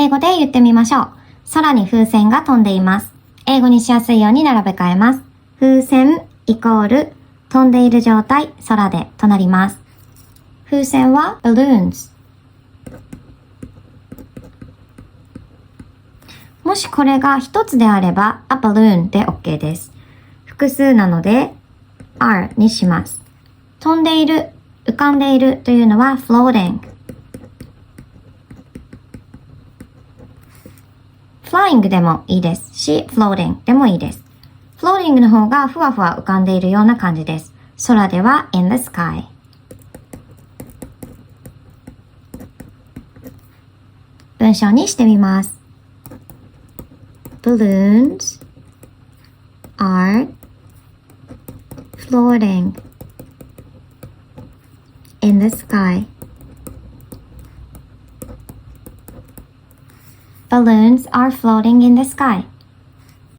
英語で言ってみましょう。空に風船が飛んでいます。英語にしやすいように並べ替えます。風船イコール飛んでいる状態、空でとなります。風船は balloons。もしこれが一つであれば a balloon で OK です。複数なので are にします。飛んでいる、浮かんでいるというのは floating。flying でもいいですし floating でもいいです。floating の方がふわふわ浮かんでいるような感じです。空では in the sky。文章にしてみます。Balloons are floating in the sky. Balloons are floating in the sky.